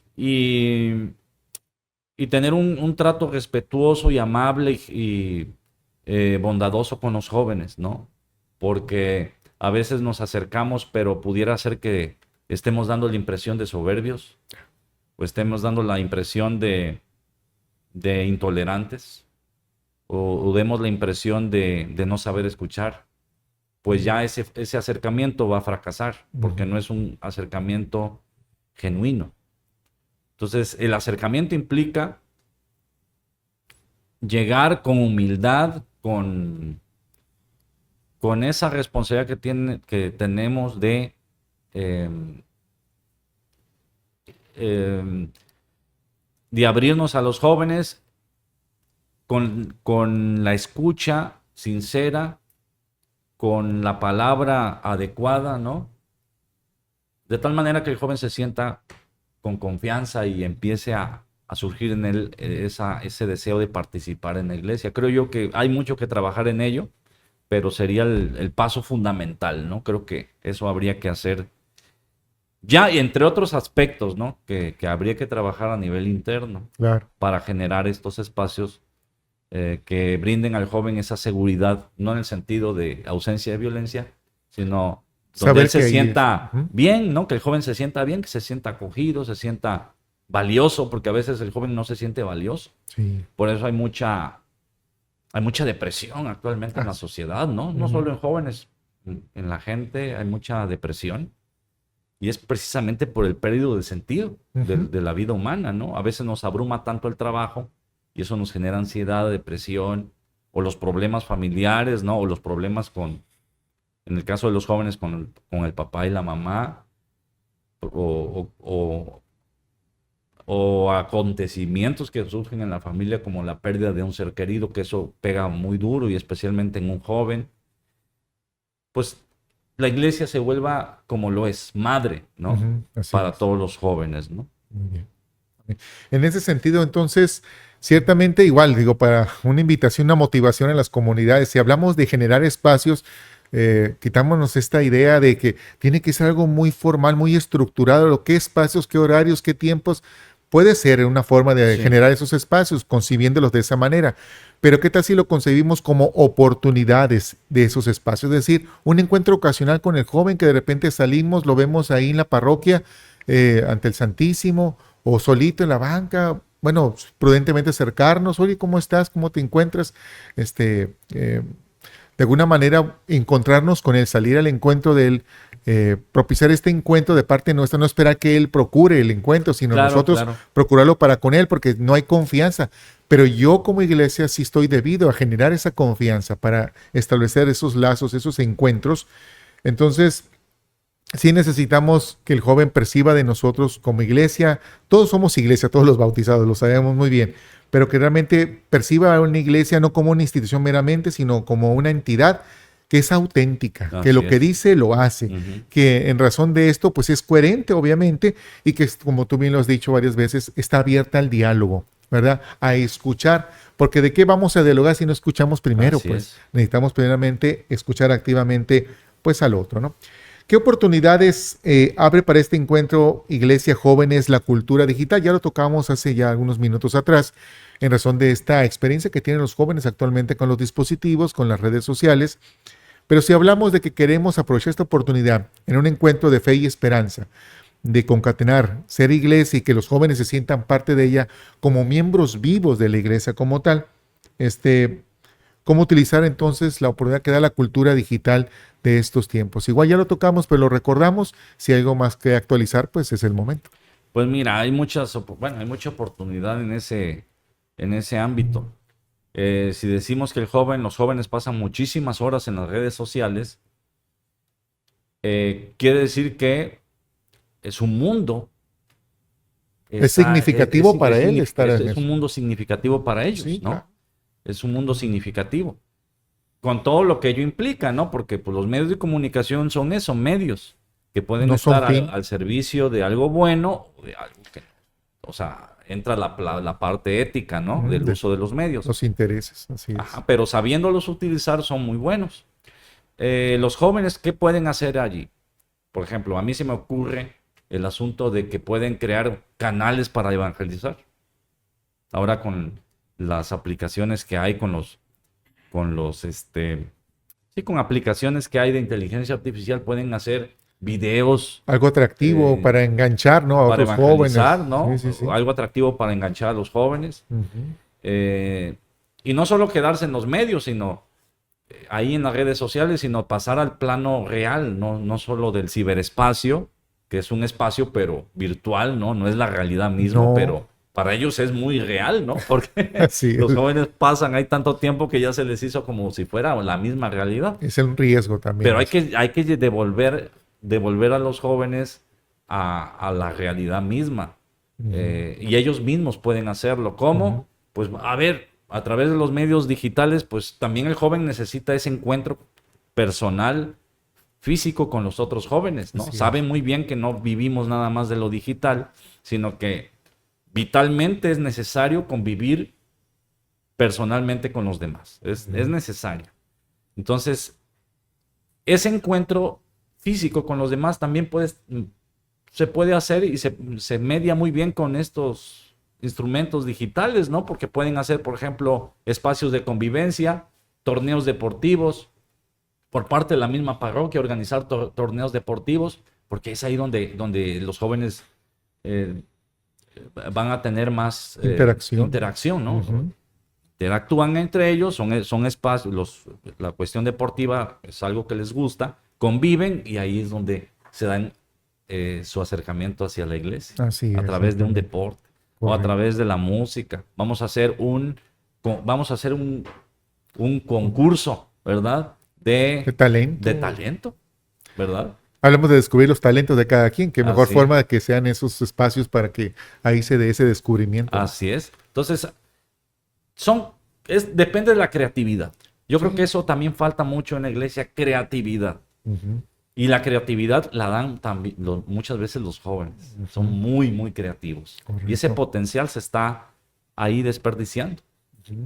Y tener un trato respetuoso y amable y bondadoso con los jóvenes, ¿no? Porque a veces nos acercamos, pero pudiera ser que estemos dando la impresión de soberbios o estemos dando la impresión de intolerantes o demos la impresión de no saber escuchar. Pues ya ese acercamiento va a fracasar porque no es un acercamiento genuino. Entonces, el acercamiento implica llegar con humildad, con esa responsabilidad que tenemos de abrirnos a los jóvenes con la escucha sincera, con la palabra adecuada, ¿no? De tal manera que el joven se sienta con confianza y empiece a surgir en él ese deseo de participar en la iglesia. Creo yo que hay mucho que trabajar en ello, pero sería el paso fundamental, ¿no? Creo que eso habría que hacer ya, y entre otros aspectos, ¿no? Que habría que trabajar a nivel interno Claro. para generar estos espacios que brinden al joven esa seguridad, no en el sentido de ausencia de violencia, sino donde Saber él se que ahí sienta es. Ujú. bien, ¿no? Que el joven se sienta bien, que se sienta acogido, se sienta valioso, porque a veces el joven no se siente valioso. Sí. Por eso hay mucha depresión actualmente en la sociedad, ¿no? No Ujú. solo en jóvenes, en la gente hay mucha depresión. Y es precisamente por el pérdida de sentido de la vida humana, ¿no? A veces nos abruma tanto el trabajo y eso nos genera ansiedad, depresión, o los problemas familiares, ¿no? O los problemas en el caso de los jóvenes, con el papá y la mamá, o acontecimientos que surgen en la familia como la pérdida de un ser querido, que eso pega muy duro y especialmente en un joven. Pues la iglesia se vuelva como lo es, madre, ¿no? Ujú, así Para es. todos los jóvenes, ¿no? Muy bien. En ese sentido, entonces, ciertamente igual, digo, para una invitación, una motivación en las comunidades, si hablamos de generar espacios, quitámonos esta idea de que tiene que ser algo muy formal, muy estructurado, qué espacios, qué horarios, qué tiempos. Puede ser una forma de Sí. generar esos espacios, concibiéndolos de esa manera. Pero ¿qué tal si lo concebimos como oportunidades de esos espacios? Es decir, un encuentro ocasional con el joven que de repente salimos, lo vemos ahí en la parroquia, ante el Santísimo, o solito en la banca. Bueno, prudentemente acercarnos. Oye, ¿cómo estás? ¿Cómo te encuentras? De alguna manera encontrarnos con él, salir al encuentro de él, propiciar este encuentro de parte nuestra, no esperar que él procure el encuentro, sino Claro, nosotros claro. procurarlo para con él, porque no hay confianza. Pero yo como iglesia sí estoy debido a generar esa confianza para establecer esos lazos, esos encuentros. Entonces, sí necesitamos que el joven perciba de nosotros como iglesia. Todos somos iglesia, todos los bautizados, lo sabemos muy bien, pero que realmente perciba a una iglesia no como una institución meramente, sino como una entidad que es auténtica, que Así lo que es. dice lo hace, Ujú. que en razón de esto pues es coherente obviamente y que, como tú bien lo has dicho varias veces, está abierta al diálogo, ¿verdad? A escuchar, porque ¿de qué vamos a dialogar si no escuchamos primero? Así Pues es. necesitamos primeramente escuchar activamente pues al otro, ¿no? ¿Qué oportunidades abre para este encuentro Iglesia Jóvenes la cultura digital? Ya lo tocamos hace ya algunos minutos atrás, en razón de esta experiencia que tienen los jóvenes actualmente con los dispositivos, con las redes sociales. Pero si hablamos de que queremos aprovechar esta oportunidad en un encuentro de fe y esperanza, de concatenar, ser iglesia y que los jóvenes se sientan parte de ella como miembros vivos de la iglesia como tal, cómo utilizar entonces la oportunidad que da la cultura digital de estos tiempos. Igual ya lo tocamos, pero lo recordamos. Si hay algo más que actualizar, pues es el momento. Pues mira, hay mucha oportunidad en ese ámbito. Si decimos que los jóvenes pasan muchísimas horas en las redes sociales, quiere decir que es un mundo. Es significativo para él estar en es eso. un mundo significativo para ellos, Sí, ¿no? claro. Es un mundo significativo. Con todo lo que ello implica, ¿no? Porque pues, los medios de comunicación son eso, medios que pueden No son estar fin. al servicio de algo bueno, o de algo que, o sea, entra la parte ética, ¿no? Ujú, Del de uso de los medios. Los intereses, así es. Ajá, pero sabiéndolos utilizar son muy buenos. Los jóvenes, ¿qué pueden hacer allí? Por ejemplo, a mí se me ocurre el asunto de que pueden crear canales para evangelizar. Ahora con las aplicaciones que hay, con aplicaciones que hay de inteligencia artificial, pueden hacer videos Algo atractivo para enganchar, ¿no? A para otros jóvenes. evangelizar, ¿no? Sí, sí, sí. Algo atractivo para enganchar a los jóvenes. Ujú. Y no solo quedarse en los medios, sino ahí en las redes sociales, sino pasar al plano real, no solo del ciberespacio, que es un espacio pero virtual, ¿no? No es la realidad misma, No. pero para ellos es muy real, ¿no? Porque Así es. los jóvenes pasan ahí tanto tiempo que ya se les hizo como si fuera la misma realidad. Es un riesgo también. Pero hay que devolver a los jóvenes a la realidad misma. Y ellos mismos pueden hacerlo. ¿Cómo? Pues a ver, a través de los medios digitales, pues también el joven necesita ese encuentro personal, físico con los otros jóvenes, ¿no? Así es. Saben muy bien que no vivimos nada más de lo digital, sino que vitalmente es necesario convivir personalmente con los demás. Es necesario. Entonces, ese encuentro físico con los demás también se puede hacer y se media muy bien con estos instrumentos digitales, ¿no? Porque pueden hacer, por ejemplo, espacios de convivencia, torneos deportivos, por parte de la misma parroquia, organizar torneos deportivos, porque es ahí donde los jóvenes van a tener más interacción, ¿no? Ujú. Interactúan entre ellos, son espacios, la cuestión deportiva es algo que les gusta, conviven y ahí es donde se dan su acercamiento hacia la iglesia, Así a es, través de un exactamente. deporte o a Correcto. través de la música. Vamos a hacer un concurso, ¿verdad? De talento. De talento, ¿verdad? Hablamos de descubrir los talentos de cada quien. Qué mejor Así. forma de que sean esos espacios para que ahí se dé ese descubrimiento. Así es. Entonces, depende de la creatividad. Yo creo que eso también falta mucho en la iglesia, creatividad. Ujú. Y la creatividad la dan también muchas veces los jóvenes. Son muy, muy creativos. Correcto. Y ese potencial se está ahí desperdiciando.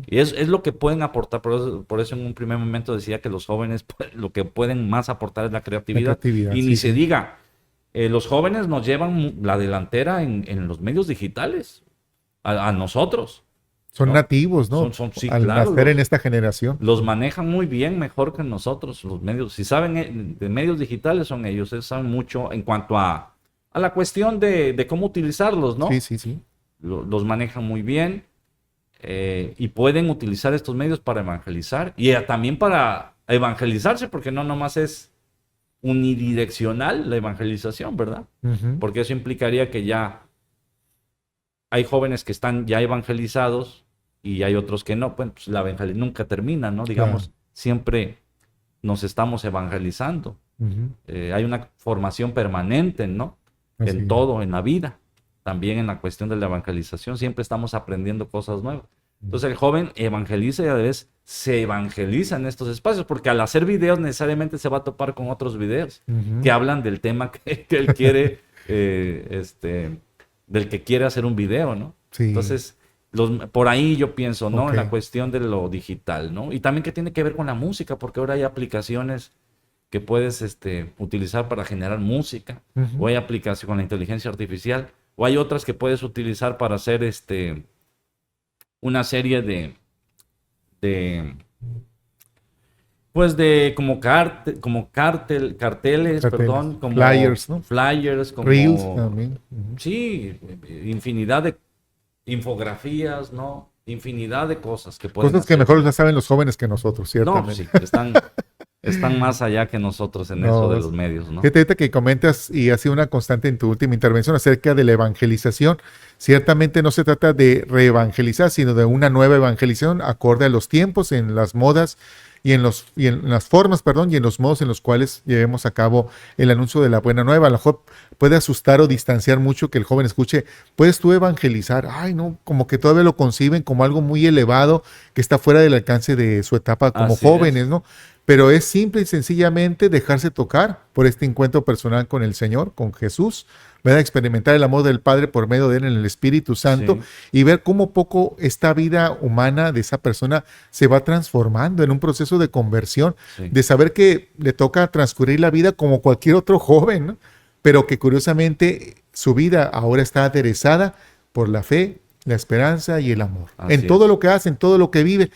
Y es lo que pueden aportar. Por eso en un primer momento decía que los jóvenes lo que pueden más aportar es la creatividad. Y ni se diga, los jóvenes nos llevan la delantera en los medios digitales. A nosotros. Son ¿no? nativos, ¿no? Sí, Al claro, nacer en esta generación. los manejan muy bien, mejor que nosotros, los medios. Si saben de medios digitales son ellos saben mucho en cuanto a la cuestión de cómo utilizarlos, ¿no? Sí, sí, sí. Los manejan muy bien y pueden utilizar estos medios para evangelizar y también para evangelizarse, porque no nomás es unidireccional la evangelización, ¿verdad? Ujú. Porque eso implicaría que ya hay jóvenes que están ya evangelizados y hay otros que no, pues la evangelización nunca termina, ¿no? Digamos, Claro. siempre nos estamos evangelizando. Ujú. Hay una formación permanente, ¿no? Así En es. todo, en la vida. También en la cuestión de la evangelización, siempre estamos aprendiendo cosas nuevas. Entonces el joven evangeliza y a la vez se evangeliza en estos espacios, porque al hacer videos necesariamente se va a topar con otros videos Ujú. que hablan del tema que él quiere, del que quiere hacer un video, ¿no? Sí. Entonces, por ahí yo pienso, ¿no? Ok. En la cuestión de lo digital, ¿no? Y también que tiene que ver con la música, porque ahora hay aplicaciones que puedes utilizar para generar música, Ujú. o hay aplicaciones con la inteligencia artificial, o hay otras que puedes utilizar para hacer una serie pues de carteles, perdón, como Flyers, ¿no? flyers, como Reels también. Ujú. sí, infinidad de infografías, ¿no? infinidad de cosas que pueden Cosas que hacer. mejor las saben los jóvenes que nosotros, No, ciertamente. sí, están más allá que nosotros en No, eso de es- los medios, ¿no? Fíjate ahorita que comentas y ha sido una constante en tu última intervención acerca de la evangelización. Ciertamente no se trata de reevangelizar, sino de una nueva evangelización acorde a los tiempos, en las modas y en las formas, perdón, y en los modos en los cuales llevemos a cabo el anuncio de la buena nueva. A lo mejor puede asustar o distanciar mucho que el joven escuche, ¿puedes tú evangelizar? Ay, no, como que todavía lo conciben como algo muy elevado que está fuera del alcance de su etapa como Así jóvenes, es. ¿no? Pero es simple y sencillamente dejarse tocar por este encuentro personal con el Señor, con Jesús, ¿verdad? Experimentar el amor del Padre por medio de Él en el Espíritu Santo Sí. y ver cómo poco esta vida humana de esa persona se va transformando en un proceso de conversión, Sí. de saber que le toca transcurrir la vida como cualquier otro joven, ¿no? Pero que curiosamente su vida ahora está aderezada por la fe, la esperanza y el amor. Así En todo es. lo que hace, en todo lo que vive.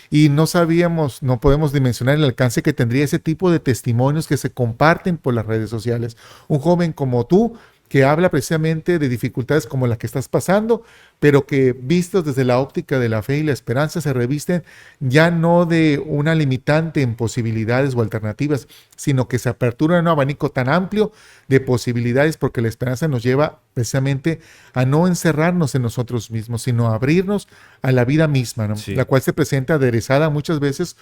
Y no sabíamos, no podemos dimensionar el alcance que tendría ese tipo de testimonios que se comparten por las redes sociales. Un joven como tú, que habla precisamente de dificultades como las que estás pasando, pero que vistos desde la óptica de la fe y la esperanza se revisten ya no de una limitante en posibilidades o alternativas, sino que se apertura un abanico tan amplio de posibilidades porque la esperanza nos lleva precisamente a no encerrarnos en nosotros mismos, sino a abrirnos a la vida misma, ¿no? Sí. La cual se presenta aderezada muchas veces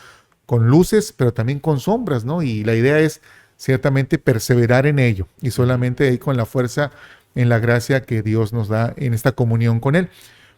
con luces, pero también con sombras, ¿no? Y la idea es ciertamente perseverar en ello y solamente ahí con la fuerza en la gracia que Dios nos da en esta comunión con Él.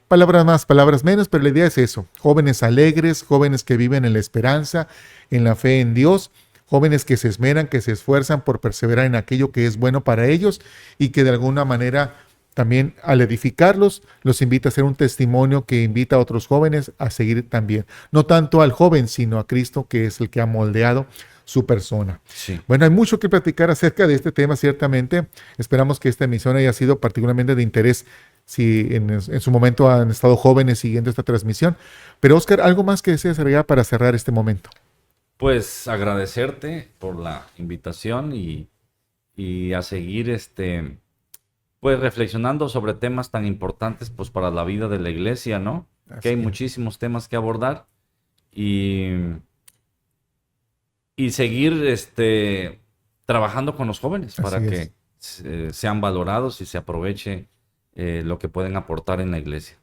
Palabras más, palabras menos, pero la idea es eso. Jóvenes alegres, jóvenes que viven en la esperanza, en la fe en Dios, jóvenes que se esmeran, que se esfuerzan por perseverar en aquello que es bueno para ellos y que de alguna manera también al edificarlos los invita a ser un testimonio que invita a otros jóvenes a seguir también. No tanto al joven, sino a Cristo, que es el que ha moldeado su persona. Sí. Bueno, hay mucho que platicar acerca de este tema, ciertamente. Esperamos que esta emisión haya sido particularmente de interés si en su momento han estado jóvenes siguiendo esta transmisión. Pero Oscar, ¿algo más que deseas agregar para cerrar este momento? Pues agradecerte por la invitación y a seguir pues reflexionando sobre temas tan importantes pues para la vida de la iglesia, ¿no? Así Que hay es. muchísimos temas que abordar y seguir trabajando con los jóvenes para Así que sean valorados y se aproveche lo que pueden aportar en la iglesia.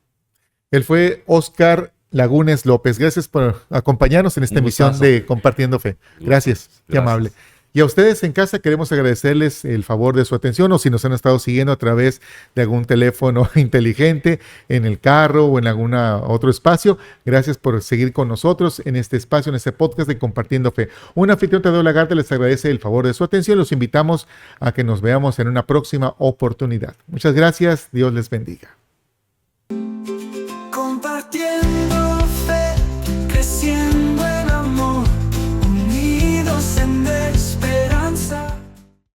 Él fue Oscar Lagunes López. Gracias por acompañarnos en esta Un emisión gustazo. de Compartiendo Fe. Gracias, qué Gracias. amable. Y a ustedes en casa queremos agradecerles el favor de su atención o si nos han estado siguiendo a través de algún teléfono inteligente, en el carro o en algún otro espacio. Gracias por seguir con nosotros en este espacio, en este podcast de Compartiendo Fe. Un anfitrión, Tadeo Lagarde, les agradece el favor de su atención. Los invitamos a que nos veamos en una próxima oportunidad. Muchas gracias. Dios les bendiga.